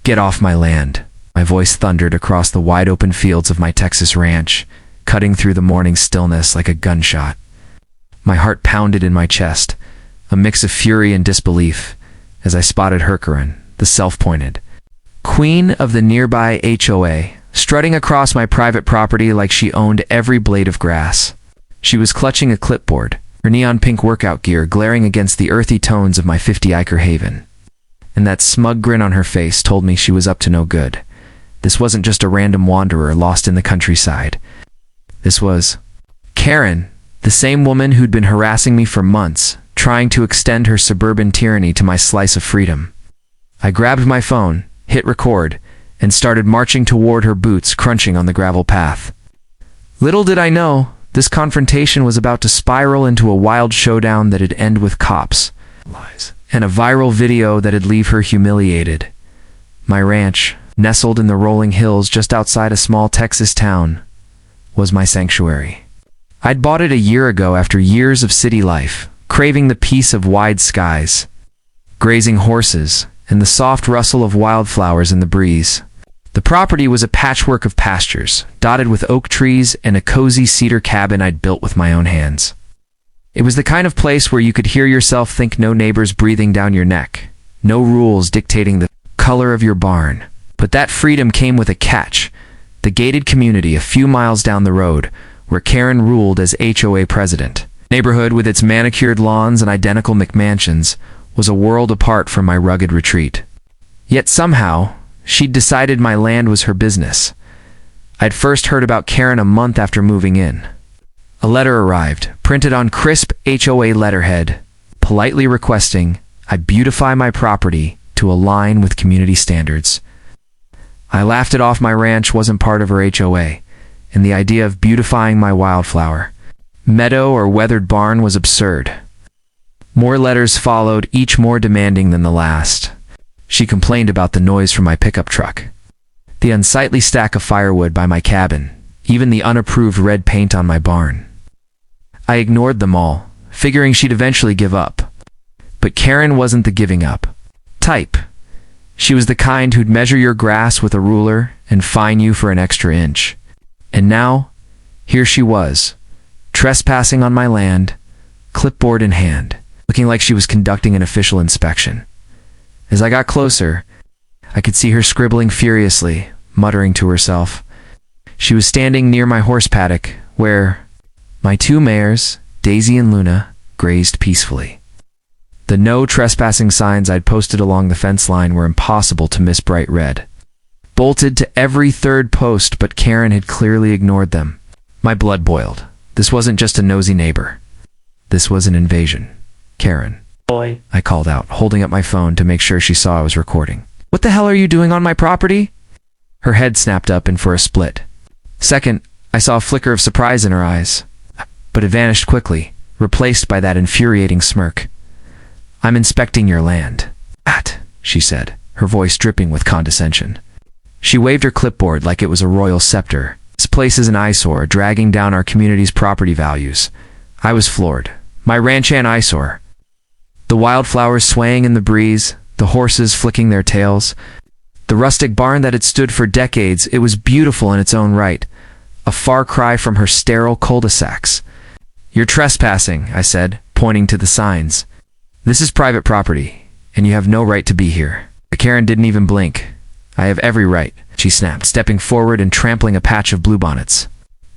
"Get off my land," my voice thundered across the wide-open fields of my Texas ranch, cutting through the morning stillness like a gunshot. My heart pounded in my chest, a mix of fury and disbelief, as I spotted Hercurin, the self-appointed queen of the nearby HOA, strutting across my private property like she owned every blade of grass. She was clutching a clipboard, her neon pink workout gear glaring against the earthy tones of my 50-acre haven. And that smug grin on her face told me she was up to no good. This wasn't just a random wanderer lost in the countryside. This was Karen, the same woman who'd been harassing me for months, trying to extend her suburban tyranny to my slice of freedom. I grabbed my phone, hit record, and started marching toward her, boots crunching on the gravel path. Little did I know, this confrontation was about to spiral into a wild showdown that'd end with cops, lies, and a viral video that'd leave her humiliated. My ranch, nestled in the rolling hills just outside a small Texas town, was my sanctuary. I'd bought it a year ago after years of city life, craving the peace of wide skies, grazing horses, and the soft rustle of wildflowers in the breeze. The property was a patchwork of pastures, dotted with oak trees and a cozy cedar cabin I'd built with my own hands. It was the kind of place where you could hear yourself think, no neighbors breathing down your neck, no rules dictating the color of your barn. But that freedom came with a catch: the gated community a few miles down the road, where Karen ruled as HOA president. Neighborhood, with its manicured lawns and identical McMansions, was a world apart from my rugged retreat. Yet somehow, she'd decided my land was her business. I'd first heard about Karen a month after moving in. A letter arrived, printed on crisp HOA letterhead, politely requesting I beautify my property to align with community standards. I laughed it off. My ranch wasn't part of her HOA, and the idea of beautifying my wildflower, meadow, or weathered barn was absurd. More letters followed, each more demanding than the last. She complained about the noise from my pickup truck, the unsightly stack of firewood by my cabin, even the unapproved red paint on my barn. I ignored them all, figuring she'd eventually give up. But Karen wasn't the giving up type. She was the kind who'd measure your grass with a ruler and fine you for an extra inch. And now, here she was, trespassing on my land, clipboard in hand, looking like she was conducting an official inspection. As I got closer, I could see her scribbling furiously, muttering to herself. She was standing near my horse paddock, where my two mares, Daisy and Luna, grazed peacefully. The no trespassing signs I'd posted along the fence line were impossible to miss, bright red, bolted to every third post, but Karen had clearly ignored them. My blood boiled. This wasn't just a nosy neighbor. This was an invasion. "Karen," Boy. I called out, holding up my phone to make sure she saw I was recording. "What the hell are you doing on my property?" Her head snapped up, and for a split second, I saw a flicker of surprise in her eyes, but it vanished quickly, replaced by that infuriating smirk. "I'm inspecting your land." She said, her voice dripping with condescension. She waved her clipboard like it was a royal scepter. "This place is an eyesore, dragging down our community's property values." I was floored. My ranch an eyesore. The wildflowers swaying in the breeze, the horses flicking their tails, the rustic barn that had stood for decades. It was beautiful in its own right, a far cry from her sterile cul-de-sacs. "You're trespassing," I said, pointing to the signs. "This is private property, and you have no right to be here." Karen didn't even blink. "I have every right," she snapped, stepping forward and trampling a patch of bluebonnets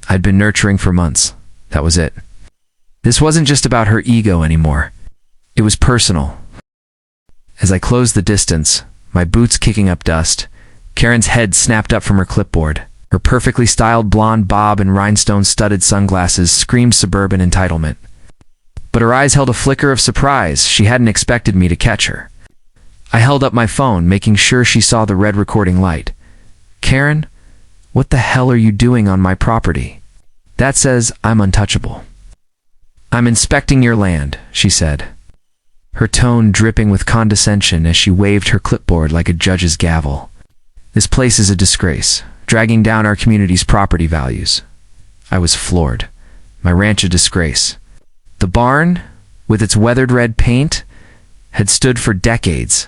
I'd been nurturing for months. That was it. This wasn't just about her ego anymore. It was personal. As I closed the distance, my boots kicking up dust, Karen's head snapped up from her clipboard. Her perfectly styled blonde bob and rhinestone-studded sunglasses screamed suburban entitlement. But her eyes held a flicker of surprise. She hadn't expected me to catch her. I held up my phone, making sure she saw the red recording light. "Karen, what the hell are you doing on my property? That says I'm untouchable." "I'm inspecting your land," she said, her tone dripping with condescension as she waved her clipboard like a judge's gavel. "This place is a disgrace, dragging down our community's property values." I was floored. My ranch a disgrace. The barn, with its weathered red paint, had stood for decades,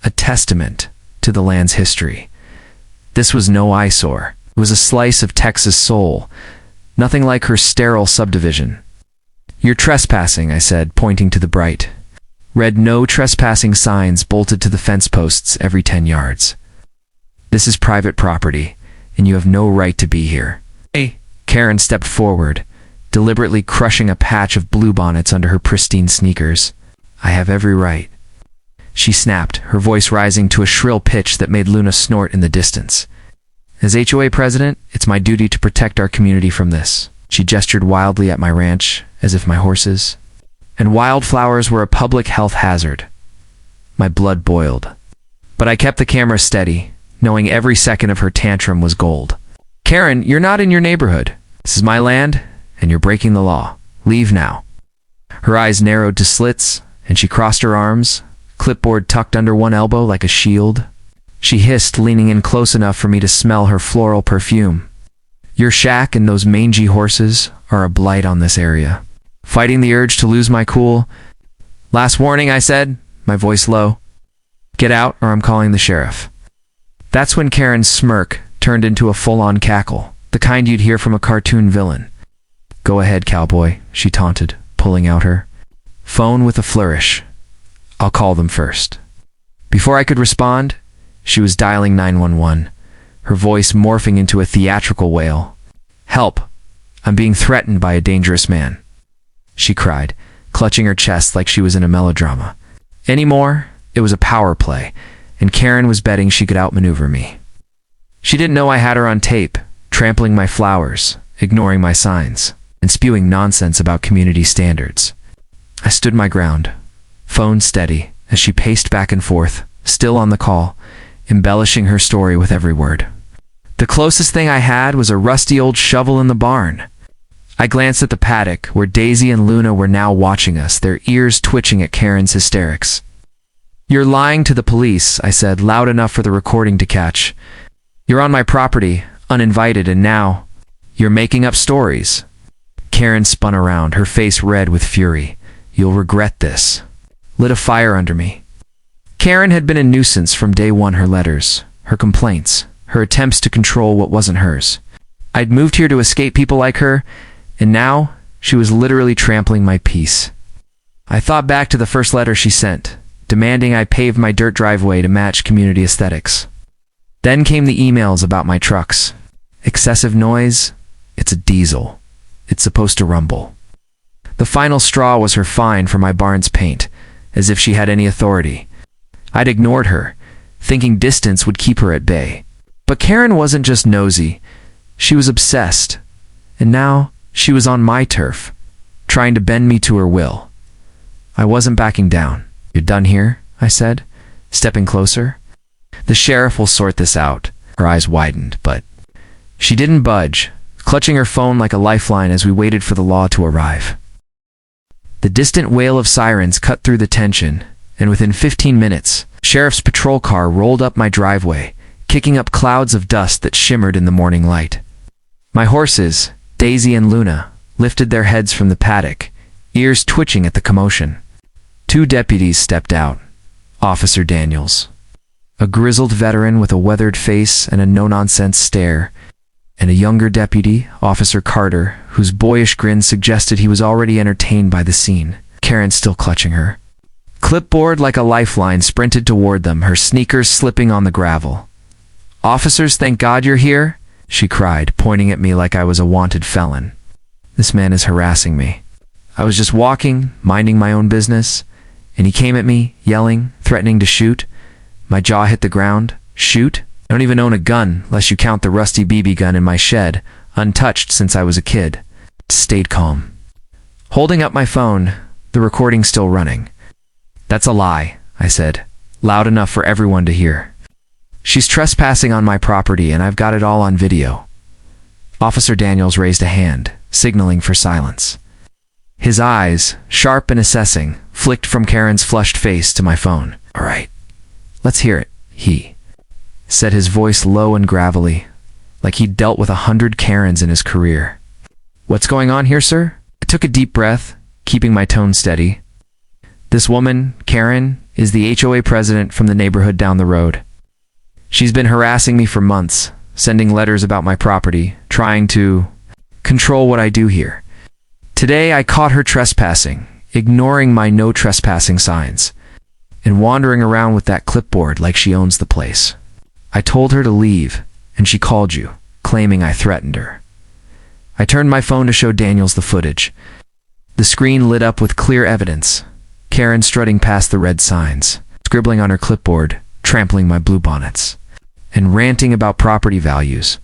a testament to the land's history. This was no eyesore. It was a slice of Texas soul, nothing like her sterile subdivision. "You're trespassing," I said, pointing to the bright red "No Trespassing" signs bolted to the fence posts every 10 yards. "This is private property, and you have no right to be here." "Hey!" Karen stepped forward, deliberately crushing a patch of bluebonnets under her pristine sneakers. "I have every right," she snapped, her voice rising to a shrill pitch that made Luna snort in the distance. "As HOA president, it's my duty to protect our community from this." She gestured wildly at my ranch, as if my horses and wildflowers were a public health hazard. My blood boiled. But I kept the camera steady, knowing every second of her tantrum was gold. "Karen, you're not in your neighborhood. This is my land, and you're breaking the law. Leave now." Her eyes narrowed to slits, and she crossed her arms, clipboard tucked under one elbow like a shield. She hissed, leaning in close enough for me to smell her floral perfume. "Your shack and those mangy horses are a blight on this area." Fighting the urge to lose my cool, "Last warning," I said, my voice low. "Get out or I'm calling the sheriff." That's when Karen's smirk turned into a full-on cackle, the kind you'd hear from a cartoon villain. "Go ahead, cowboy," she taunted, pulling out her phone with a flourish. "I'll call them first." Before I could respond, she was dialing 911, her voice morphing into a theatrical wail. "Help! I'm being threatened by a dangerous man," she cried, clutching her chest like she was in a melodrama. Anymore, it was a power play, and Karen was betting she could outmaneuver me. She didn't know I had her on tape, trampling my flowers, ignoring my signs, and spewing nonsense about community standards. I stood my ground, phone steady, as she paced back and forth, still on the call, embellishing her story with every word. The closest thing I had was a rusty old shovel in the barn. I glanced at the paddock, where Daisy and Luna were now watching us, their ears twitching at Karen's hysterics. "You're lying to the police," I said, loud enough for the recording to catch. "You're on my property, uninvited, and now you're making up stories." Karen spun around, her face red with fury. "You'll regret this." Lit a fire under me. Karen had been a nuisance from day one. Her letters, her complaints, her attempts to control what wasn't hers. I'd moved here to escape people like her, and now she was literally trampling my peace. I thought back to the first letter she sent, demanding I pave my dirt driveway to match community aesthetics. Then came the emails about my trucks. "Excessive noise? It's a diesel. It's supposed to rumble." The final straw was her fine for my barn's paint, as if she had any authority. I'd ignored her, thinking distance would keep her at bay. But Karen wasn't just nosy. She was obsessed. And now she was on my turf, trying to bend me to her will. I wasn't backing down. "You're done here?" I said, stepping closer. "The sheriff will sort this out." Her eyes widened, but she didn't budge, clutching her phone like a lifeline as we waited for the law to arrive. The distant wail of sirens cut through the tension, and within 15 minutes, sheriff's patrol car rolled up my driveway, kicking up clouds of dust that shimmered in the morning light. My horses, Daisy and Luna, lifted their heads from the paddock, ears twitching at the commotion. 2 deputies stepped out. Officer Daniels, a grizzled veteran with a weathered face and a no-nonsense stare, and a younger deputy, Officer Carter, whose boyish grin suggested he was already entertained by the scene. Karen still clutching her clipboard like a lifeline sprinted toward them, her sneakers slipping on the gravel. "Officers, thank God you're here," she cried, pointing at me like I was a wanted felon. "This man is harassing me." I was just walking, minding my own business, and he came at me, yelling, threatening to shoot. My jaw hit the ground. Shoot? I don't even own a gun, unless you count the rusty BB gun in my shed, untouched since I was a kid. Stayed calm. Holding up my phone, the recording still running. "That's a lie," I said, loud enough for everyone to hear. "She's trespassing on my property, and I've got it all on video." Officer Daniels raised a hand, signaling for silence. His eyes, sharp and assessing, flicked from Karen's flushed face to my phone. "All right, let's hear it," he said, his voice low and gravelly, like he'd dealt with 100 Karens in his career. "What's going on here, sir?" I took a deep breath, keeping my tone steady. "This woman, Karen, is the HOA president from the neighborhood down the road. She's been harassing me for months, sending letters about my property, trying to control what I do here. Today I caught her trespassing, ignoring my no trespassing signs, and wandering around with that clipboard like she owns the place. I told her to leave, and she called you, claiming I threatened her. I turned my phone to show Daniels the footage. The screen lit up with clear evidence. Karen strutting past the red signs, scribbling on her clipboard, trampling my bluebonnets, and ranting about property values.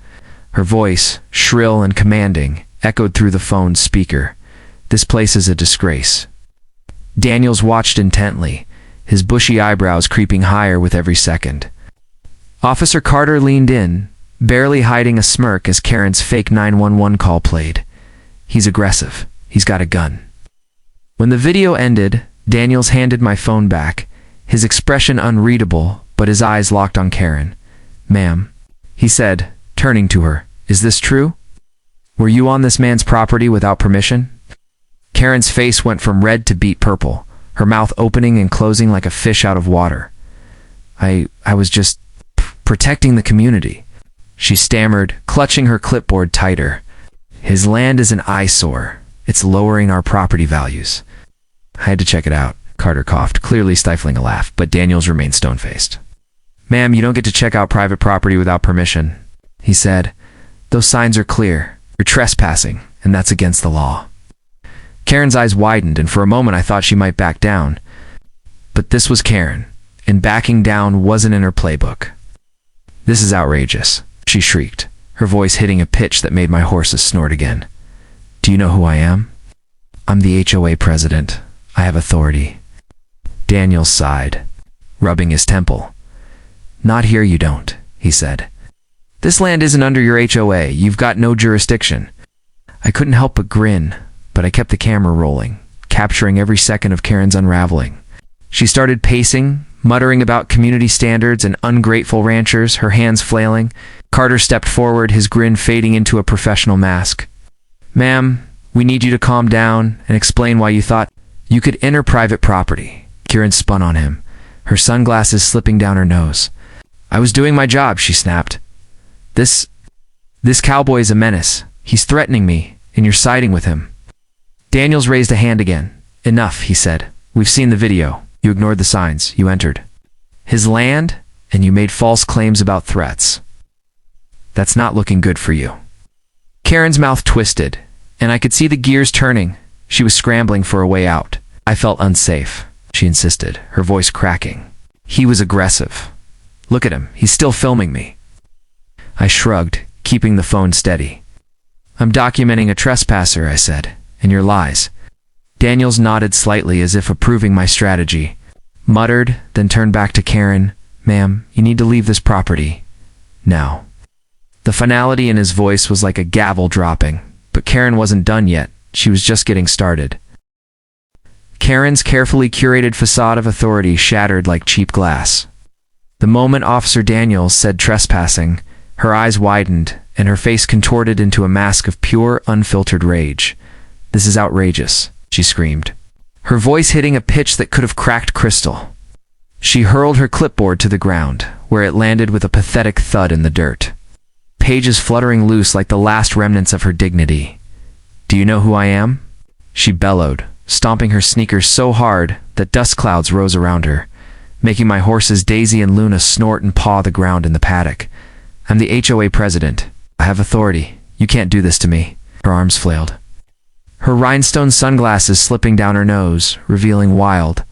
Her voice, shrill and commanding, echoed through the phone's speaker. This place is a disgrace. Daniels watched intently, his bushy eyebrows creeping higher with every second. Officer Carter leaned in, barely hiding a smirk as Karen's fake 911 call played. He's aggressive. He's got a gun. When the video ended, Daniels handed my phone back, his expression unreadable, but his eyes locked on Karen. "Ma'am," he said, turning to her, "is this true? Were you on this man's property without permission?" Karen's face went from red to beet purple, her mouth opening and closing like a fish out of water. I was just protecting the community," she stammered, clutching her clipboard tighter. "His land is an eyesore. It's lowering our property values." "I had to check it out," Carter coughed, clearly stifling a laugh, but Daniels remained stone-faced. "Ma'am, you don't get to check out private property without permission," he said. "Those signs are clear. You're trespassing, and that's against the law." Karen's eyes widened, and for a moment I thought she might back down. But this was Karen, and backing down wasn't in her playbook. "This is outrageous," she shrieked, her voice hitting a pitch that made my horses snort again. "Do you know who I am? I'm the HOA president. I have authority." Daniels sighed, rubbing his temple. "Not here you don't," he said. "This land isn't under your HOA. You've got no jurisdiction." I couldn't help but grin, but I kept the camera rolling, capturing every second of Karen's unraveling. She started pacing, muttering about community standards and ungrateful ranchers, her hands flailing. Carter stepped forward, his grin fading into a professional mask. "Ma'am, we need you to calm down and explain why you thought you could enter private property." Karen spun on him, her sunglasses slipping down her nose. "I was doing my job," she snapped. This cowboy is a menace. He's threatening me, and you're siding with him." Daniels raised a hand again. "Enough," he said. "We've seen the video. You ignored the signs. You entered his land, and you made false claims about threats. That's not looking good for you." Karen's mouth twisted, and I could see the gears turning. She was scrambling for a way out. "I felt unsafe," she insisted, her voice cracking. "He was aggressive. Look at him. He's still filming me." I shrugged, keeping the phone steady. "I'm documenting a trespasser," I said, "and your lies." Daniels nodded slightly as if approving my strategy, muttered, then turned back to Karen. "Ma'am, you need to leave this property. Now." The finality in his voice was like a gavel dropping, but Karen wasn't done yet. She was just getting started. Karen's carefully curated facade of authority shattered like cheap glass. The moment Officer Daniels said trespassing, her eyes widened, and her face contorted into a mask of pure, unfiltered rage. "This is outrageous," she screamed, her voice hitting a pitch that could have cracked crystal. She hurled her clipboard to the ground, where it landed with a pathetic thud in the dirt, pages fluttering loose like the last remnants of her dignity. "Do you know who I am?" she bellowed, stomping her sneakers so hard that dust clouds rose around her, making my horses Daisy and Luna snort and paw the ground in the paddock. "I'm the HOA president. I have authority. You can't do this to me." Her arms flailed, her rhinestone sunglasses slipping down her nose, revealing wild,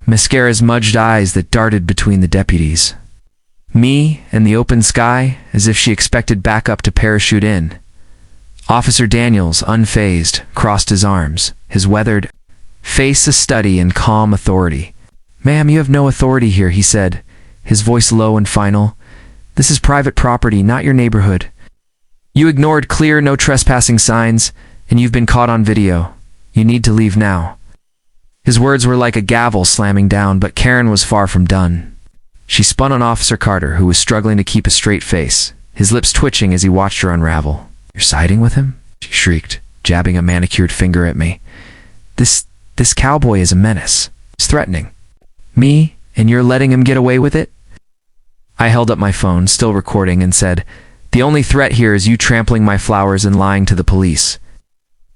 mascara-smudged eyes that darted between the deputies. Me and the open sky, as if she expected backup to parachute in. Officer Daniels, unfazed, crossed his arms, his weathered face a study in calm authority. "Ma'am, you have no authority here," he said, his voice low and final. "This is private property, not your neighborhood. You ignored clear no trespassing signs, and you've been caught on video. You need to leave now." His words were like a gavel slamming down, but Karen was far from done. She spun on Officer Carter, who was struggling to keep a straight face, his lips twitching as he watched her unravel. "You're siding with him?" she shrieked, jabbing a manicured finger at me. This cowboy is a menace. He's threatening me, and you're letting him get away with it?" I held up my phone, still recording, and said, "The only threat here is you trampling my flowers and lying to the police."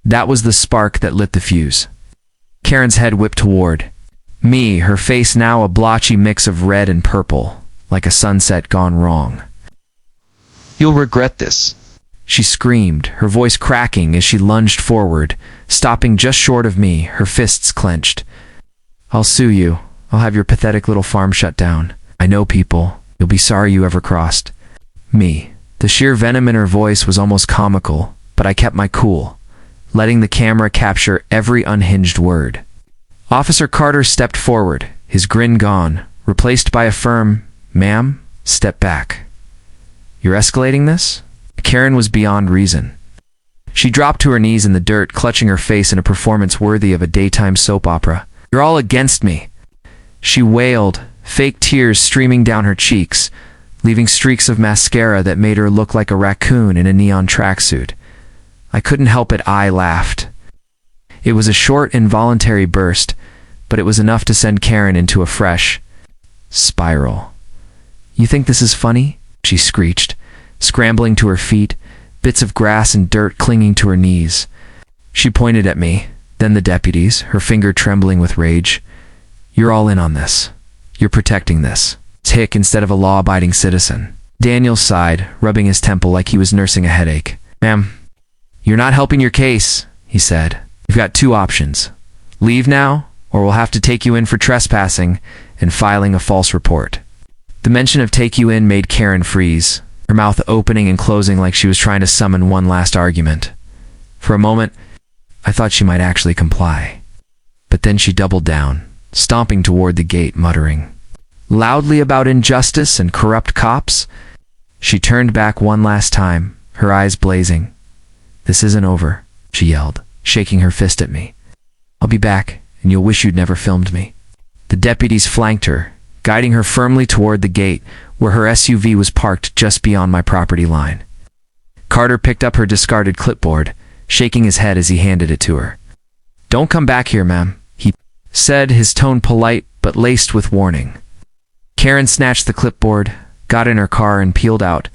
That was the spark that lit the fuse. Karen's head whipped toward me, her face now a blotchy mix of red and purple, like a sunset gone wrong. "You'll regret this," she screamed, her voice cracking as she lunged forward, stopping just short of me, her fists clenched. "I'll sue you. I'll have your pathetic little farm shut down. I know people. You'll be sorry you ever crossed me." The sheer venom in her voice was almost comical, but I kept my cool, letting the camera capture every unhinged word. Officer Carter stepped forward, his grin gone, replaced by a firm, "Ma'am, step back. You're escalating this?" Karen was beyond reason. She dropped to her knees in the dirt, clutching her face in a performance worthy of a daytime soap opera. "You're all against me," she wailed, fake tears streaming down her cheeks, leaving streaks of mascara that made her look like a raccoon in a neon tracksuit. I couldn't help it. I laughed. It was a short, involuntary burst, but it was enough to send Karen into a fresh spiral. "You think this is funny?" she screeched, scrambling to her feet, bits of grass and dirt clinging to her knees. She pointed at me, then the deputies, her finger trembling with rage. "You're all in on this. You're protecting this tick instead of a law-abiding citizen." Daniel sighed, rubbing his temple like he was nursing a headache. "Ma'am, you're not helping your case," he said. "You've got two options. Leave now, or we'll have to take you in for trespassing and filing a false report." The mention of take you in made Karen freeze, her mouth opening and closing like she was trying to summon one last argument. For a moment, I thought she might actually comply. But then she doubled down, stomping toward the gate, muttering loudly about injustice and corrupt cops. She turned back one last time, her eyes blazing. "This isn't over," she yelled, shaking her fist at me. "I'll be back, and you'll wish you'd never filmed me." The deputies flanked her, guiding her firmly toward the gate, where her SUV was parked just beyond my property line. Carter picked up her discarded clipboard, shaking his head as he handed it to her. "Don't come back here, ma'am," he said, his tone polite but laced with warning. Karen snatched the clipboard, got in her car, and peeled out,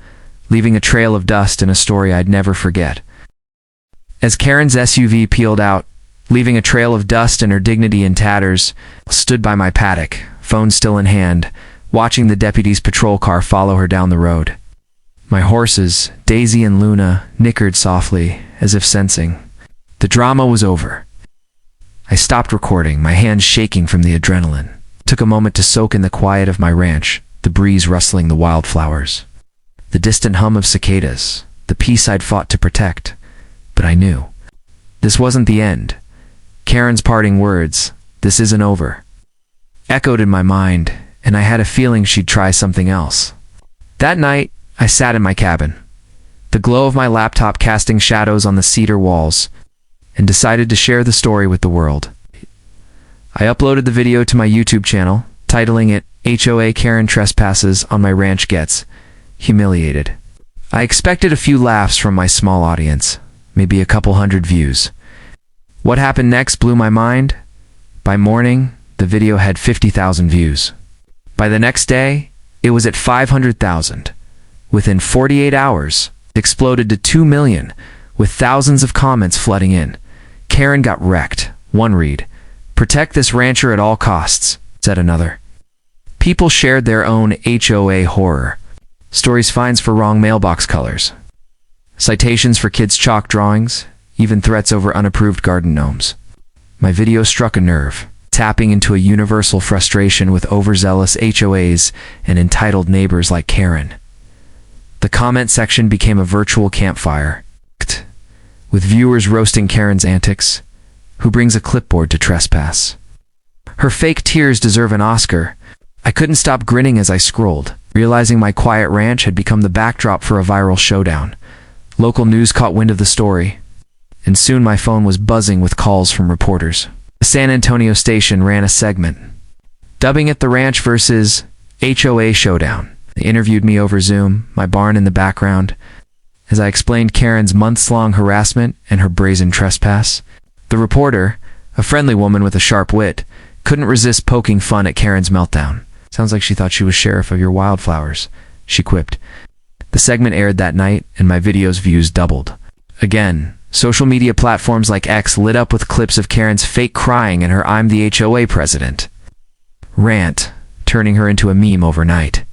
leaving a trail of dust and a story I'd never forget. As Karen's SUV peeled out, leaving a trail of dust and her dignity in tatters, I stood by my paddock, phone still in hand, watching the deputy's patrol car follow her down the road. My horses, Daisy and Luna, nickered softly, as if sensing the drama was over. I stopped recording, my hands shaking from the adrenaline. Took a moment to soak in the quiet of my ranch, the breeze rustling the wildflowers, the distant hum of cicadas, the peace I'd fought to protect. But I knew this wasn't the end. Karen's parting words, "This isn't over," echoed in my mind, and I had a feeling she'd try something else. That night, I sat in my cabin, the glow of my laptop casting shadows on the cedar walls, and decided to share the story with the world. I uploaded the video to my YouTube channel, titling it HOA Karen Trespasses on My Ranch Gets Humiliated. I expected a few laughs from my small audience, maybe a couple hundred views. What happened next blew my mind. By morning, the video had 50,000 views. By the next day, it was at 500,000. Within 48 hours, it exploded to 2 million, with thousands of comments flooding in. "Karen got wrecked," one read. "Protect this rancher at all costs," said another. People shared their own HOA horror. Stories, fines for wrong mailbox colors, citations for kids' chalk drawings, even threats over unapproved garden gnomes. My video struck a nerve, tapping into a universal frustration with overzealous HOAs and entitled neighbors like Karen. The comment section became a virtual campfire, with viewers roasting Karen's antics. Who brings a clipboard to trespass? Her fake tears deserve an Oscar. I couldn't stop grinning as I scrolled, realizing my quiet ranch had become the backdrop for a viral showdown. Local news caught wind of the story, and soon my phone was buzzing with calls from reporters. The San Antonio station ran a segment, dubbing it the Ranch versus HOA Showdown. They interviewed me over Zoom, my barn in the background, as I explained Karen's months-long harassment and her brazen trespass. The reporter, a friendly woman with a sharp wit, couldn't resist poking fun at Karen's meltdown. "Sounds like she thought she was sheriff of your wildflowers," she quipped. The segment aired that night, and my video's views doubled. Again, social media platforms like X lit up with clips of Karen's fake crying and her "I'm the HOA president" rant, turning her into a meme overnight.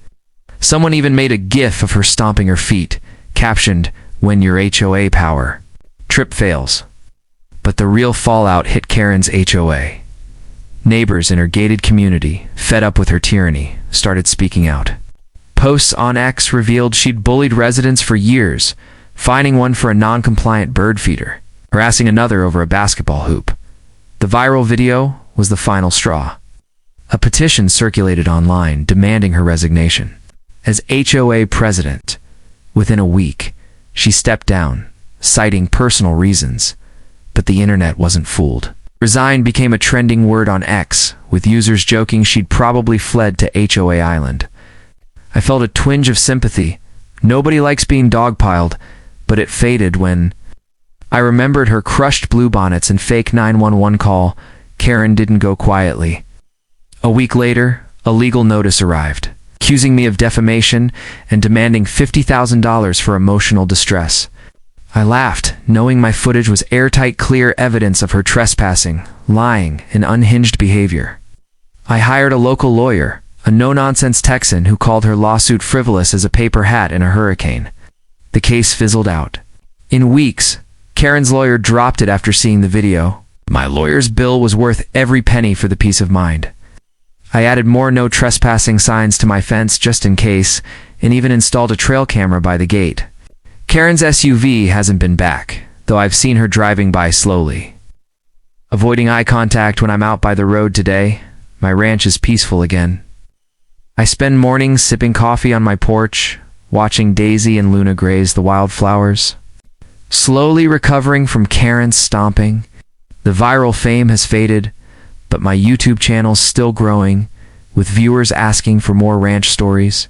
Someone even made a gif of her stomping her feet, captioned, "When your HOA power trip fails." But the real fallout hit Karen's HOA. Neighbors in her gated community, fed up with her tyranny, started speaking out. Posts on X revealed she'd bullied residents for years, fining one for a non-compliant bird feeder, harassing another over a basketball hoop. The viral video was the final straw. A petition circulated online demanding her resignation. As HOA president, within a week, she stepped down, citing personal reasons. But the internet wasn't fooled. Resign became a trending word on X, with users joking she'd probably fled to HOA Island. I felt a twinge of sympathy. Nobody likes being dogpiled, but it faded when I remembered her crushed bluebonnets and fake 911 call. Karen didn't go quietly. A week later, a legal notice arrived, accusing me of defamation and demanding $50,000 for emotional distress. I laughed, knowing my footage was airtight, clear evidence of her trespassing, lying, and unhinged behavior. I hired a local lawyer, a no-nonsense Texan who called her lawsuit frivolous as a paper hat in a hurricane. The case fizzled out. In weeks, Karen's lawyer dropped it after seeing the video. My lawyer's bill was worth every penny for the peace of mind. I added more no trespassing signs to my fence just in case, and even installed a trail camera by the gate. Karen's SUV hasn't been back, though I've seen her driving by slowly. Avoiding eye contact when I'm out by the road today, my ranch is peaceful again. I spend mornings sipping coffee on my porch, watching Daisy and Luna graze the wildflowers. Slowly recovering from Karen's stomping, the viral fame has faded, but my YouTube channel's still growing, with viewers asking for more ranch stories.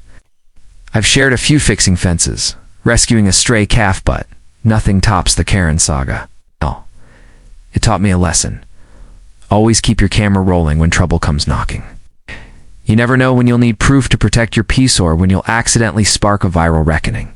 I've shared a few fixing fences, rescuing a stray calf, but nothing tops the Karen saga. Oh, it taught me a lesson. Always keep your camera rolling when trouble comes knocking. You never know when you'll need proof to protect your peace or when you'll accidentally spark a viral reckoning.